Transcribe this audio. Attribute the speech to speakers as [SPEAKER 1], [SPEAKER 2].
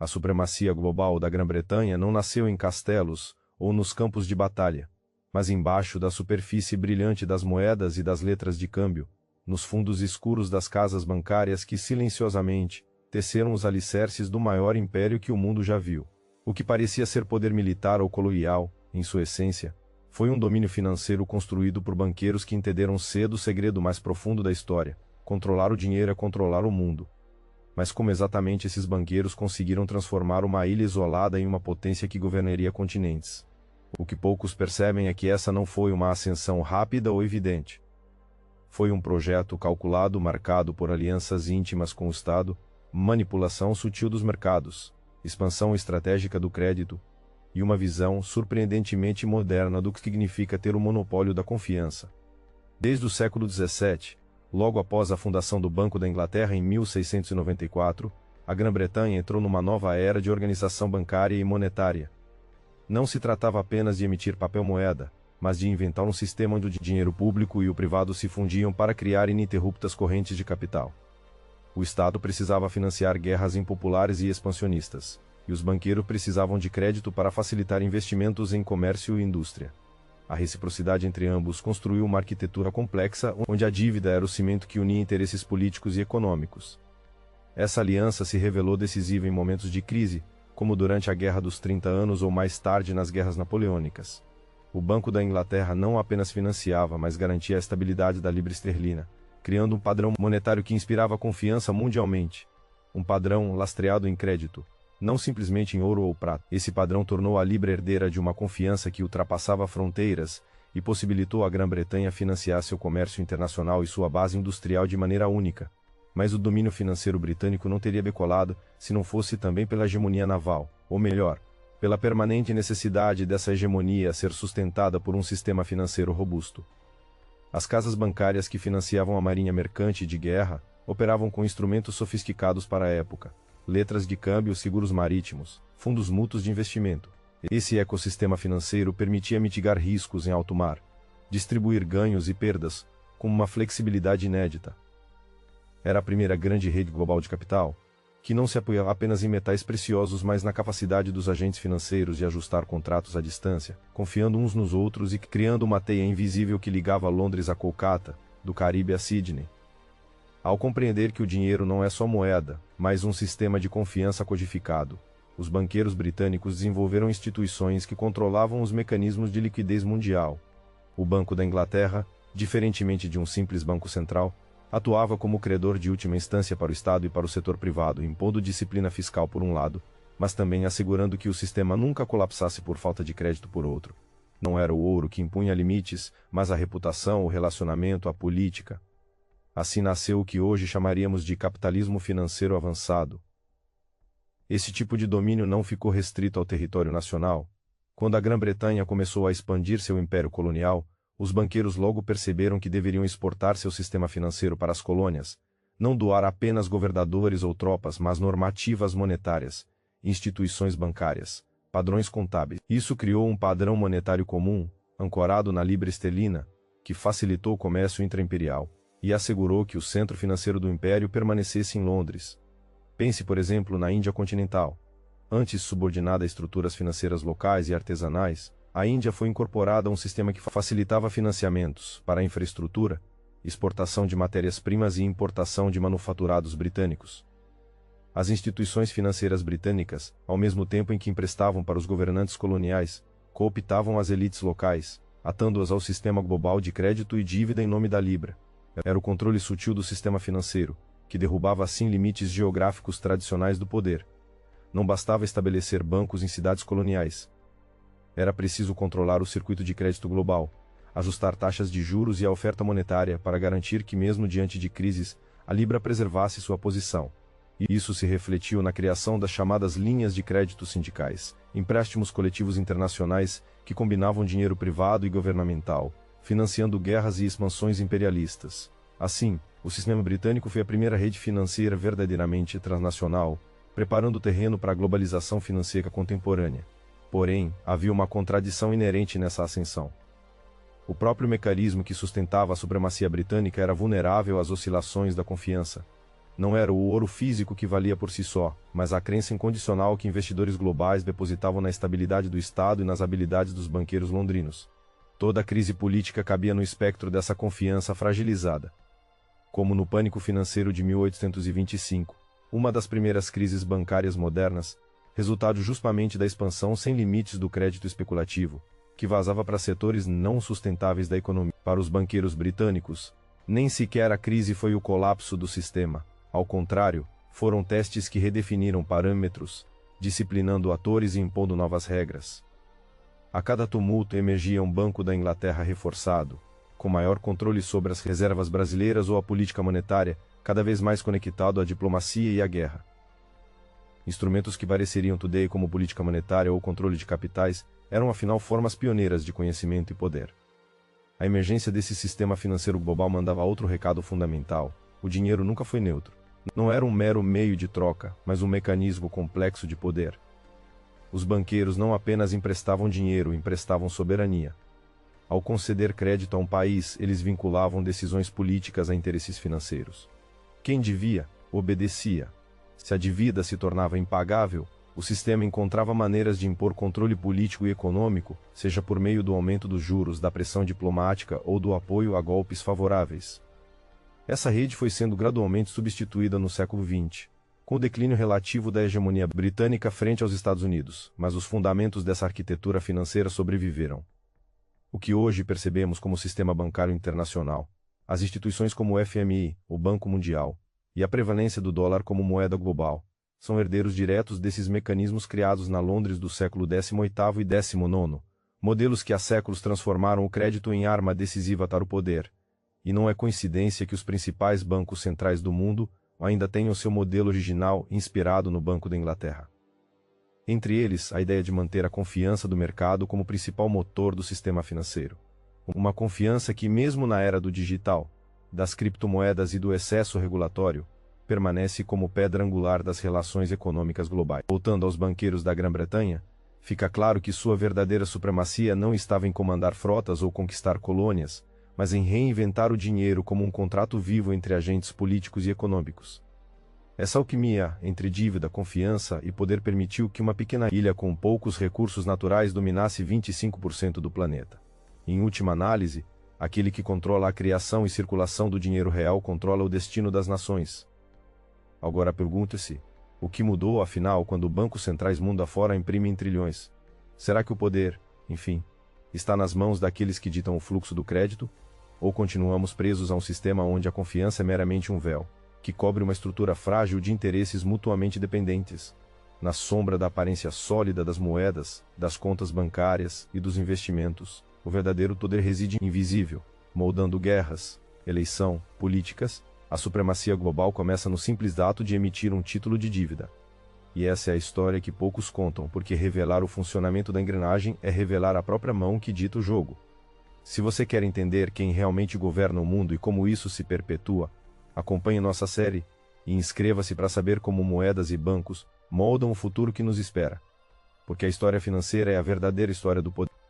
[SPEAKER 1] A supremacia global da Grã-Bretanha não nasceu em castelos ou nos campos de batalha, mas embaixo da superfície brilhante das moedas e das letras de câmbio, nos fundos escuros das casas bancárias que silenciosamente teceram os alicerces do maior império que o mundo já viu. O que parecia ser poder militar ou colonial, em sua essência, foi um domínio financeiro construído por banqueiros que entenderam cedo o segredo mais profundo da história: controlar o dinheiro é controlar o mundo. Mas como exatamente esses banqueiros conseguiram transformar uma ilha isolada em uma potência que governaria continentes? O que poucos percebem é que essa não foi uma ascensão rápida ou evidente. Foi um projeto calculado, marcado por alianças íntimas com o Estado, manipulação sutil dos mercados, expansão estratégica do crédito, e uma visão surpreendentemente moderna do que significa ter o monopólio da confiança. Desde o século XVII, logo após a fundação do Banco da Inglaterra em 1694, a Grã-Bretanha entrou numa nova era de organização bancária e monetária. Não se tratava apenas de emitir papel-moeda, mas de inventar um sistema onde o dinheiro público e o privado se fundiam para criar ininterruptas correntes de capital. O Estado precisava financiar guerras impopulares e expansionistas, e os banqueiros precisavam de crédito para facilitar investimentos em comércio e indústria. A reciprocidade entre ambos construiu uma arquitetura complexa onde a dívida era o cimento que unia interesses políticos e econômicos. Essa aliança se revelou decisiva em momentos de crise, como durante a Guerra dos 30 Anos ou mais tarde nas Guerras Napoleônicas. O Banco da Inglaterra não apenas financiava, mas garantia a estabilidade da libra esterlina, criando um padrão monetário que inspirava confiança mundialmente. Um padrão lastreado em crédito, não simplesmente em ouro ou prata. Esse padrão tornou a libra herdeira de uma confiança que ultrapassava fronteiras e possibilitou à Grã-Bretanha financiar seu comércio internacional e sua base industrial de maneira única. Mas o domínio financeiro britânico não teria decolado se não fosse também pela hegemonia naval, ou melhor, pela permanente necessidade dessa hegemonia ser sustentada por um sistema financeiro robusto. As casas bancárias que financiavam a marinha mercante de guerra operavam com instrumentos sofisticados para a época: letras de câmbio, seguros marítimos, fundos mútuos de investimento. Esse ecossistema financeiro permitia mitigar riscos em alto mar, distribuir ganhos e perdas com uma flexibilidade inédita. Era a primeira grande rede global de capital, que não se apoiava apenas em metais preciosos, mas na capacidade dos agentes financeiros de ajustar contratos à distância, confiando uns nos outros e criando uma teia invisível que ligava Londres a Kolkata, do Caribe a Sydney. Ao compreender que o dinheiro não é só moeda, mas um sistema de confiança codificado, os banqueiros britânicos desenvolveram instituições que controlavam os mecanismos de liquidez mundial. O Banco da Inglaterra, diferentemente de um simples banco central, atuava como credor de última instância para o Estado e para o setor privado, impondo disciplina fiscal por um lado, mas também assegurando que o sistema nunca colapsasse por falta de crédito por outro. Não era o ouro que impunha limites, mas a reputação, o relacionamento, a política. Assim nasceu o que hoje chamaríamos de capitalismo financeiro avançado. Esse tipo de domínio não ficou restrito ao território nacional. Quando a Grã-Bretanha começou a expandir seu império colonial, os banqueiros logo perceberam que deveriam exportar seu sistema financeiro para as colônias, não doar apenas governadores ou tropas, mas normativas monetárias, instituições bancárias, padrões contábeis. Isso criou um padrão monetário comum, ancorado na libra esterlina, que facilitou o comércio intra-imperial e assegurou que o centro financeiro do império permanecesse em Londres. Pense, por exemplo, na Índia continental. Antes subordinada a estruturas financeiras locais e artesanais, a Índia foi incorporada a um sistema que facilitava financiamentos para a infraestrutura, exportação de matérias-primas e importação de manufaturados britânicos. As instituições financeiras britânicas, ao mesmo tempo em que emprestavam para os governantes coloniais, cooptavam as elites locais, atando-as ao sistema global de crédito e dívida em nome da libra. Era o controle sutil do sistema financeiro, que derrubava assim limites geográficos tradicionais do poder. Não bastava estabelecer bancos em cidades coloniais. Era preciso controlar o circuito de crédito global, ajustar taxas de juros e a oferta monetária para garantir que, mesmo diante de crises, a libra preservasse sua posição. E isso se refletiu na criação das chamadas linhas de crédito sindicais, empréstimos coletivos internacionais que combinavam dinheiro privado e governamental, financiando guerras e expansões imperialistas. Assim, o sistema britânico foi a primeira rede financeira verdadeiramente transnacional, preparando o terreno para a globalização financeira contemporânea. Porém, havia uma contradição inerente nessa ascensão. O próprio mecanismo que sustentava a supremacia britânica era vulnerável às oscilações da confiança. Não era o ouro físico que valia por si só, mas a crença incondicional que investidores globais depositavam na estabilidade do Estado e nas habilidades dos banqueiros londrinos. Toda a crise política cabia no espectro dessa confiança fragilizada. Como no pânico financeiro de 1825, uma das primeiras crises bancárias modernas, resultado justamente da expansão sem limites do crédito especulativo, que vazava para setores não sustentáveis da economia. Para os banqueiros britânicos, nem sequer a crise foi o colapso do sistema. Ao contrário, foram testes que redefiniram parâmetros, disciplinando atores e impondo novas regras. A cada tumulto emergia um Banco da Inglaterra reforçado, com maior controle sobre as reservas brasileiras ou a política monetária, cada vez mais conectado à diplomacia e à guerra. Instrumentos que pareceriam today como política monetária ou controle de capitais eram afinal formas pioneiras de conhecimento e poder. A emergência desse sistema financeiro global mandava outro recado fundamental: o dinheiro nunca foi neutro. Não era um mero meio de troca, mas um mecanismo complexo de poder. Os banqueiros não apenas emprestavam dinheiro, emprestavam soberania. Ao conceder crédito a um país, eles vinculavam decisões políticas a interesses financeiros. Quem devia, obedecia. Se a dívida se tornava impagável, o sistema encontrava maneiras de impor controle político e econômico, seja por meio do aumento dos juros, da pressão diplomática ou do apoio a golpes favoráveis. Essa rede foi sendo gradualmente substituída no século XX, com o declínio relativo da hegemonia britânica frente aos Estados Unidos, mas os fundamentos dessa arquitetura financeira sobreviveram. O que hoje percebemos como sistema bancário internacional, as instituições como o FMI, o Banco Mundial, e a prevalência do dólar como moeda global, são herdeiros diretos desses mecanismos criados na Londres do século XVIII e XIX, modelos que há séculos transformaram o crédito em arma decisiva para o poder. E não é coincidência que os principais bancos centrais do mundo ainda tenham seu modelo original inspirado no Banco da Inglaterra. Entre eles, a ideia de manter a confiança do mercado como principal motor do sistema financeiro. Uma confiança que, mesmo na era do digital, das criptomoedas e do excesso regulatório, permanece como pedra angular das relações econômicas globais. Voltando aos banqueiros da Grã-Bretanha, fica claro que sua verdadeira supremacia não estava em comandar frotas ou conquistar colônias, mas em reinventar o dinheiro como um contrato vivo entre agentes políticos e econômicos. Essa alquimia entre dívida, confiança e poder permitiu que uma pequena ilha com poucos recursos naturais dominasse 25% do planeta. Em última análise, aquele que controla a criação e circulação do dinheiro real controla o destino das nações. Agora pergunte-se, o que mudou afinal quando bancos centrais mundo afora imprimem trilhões? Será que o poder, enfim, está nas mãos daqueles que ditam o fluxo do crédito? Ou continuamos presos a um sistema onde a confiança é meramente um véu, que cobre uma estrutura frágil de interesses mutuamente dependentes? Na sombra da aparência sólida das moedas, das contas bancárias e dos investimentos, o verdadeiro poder reside invisível, moldando guerras, eleição, políticas. A supremacia global começa no simples ato de emitir um título de dívida. E essa é a história que poucos contam, porque revelar o funcionamento da engrenagem é revelar a própria mão que dita o jogo. Se você quer entender quem realmente governa o mundo e como isso se perpetua, acompanhe nossa série e inscreva-se para saber como moedas e bancos moldam o futuro que nos espera. Porque a história financeira é a verdadeira história do poder.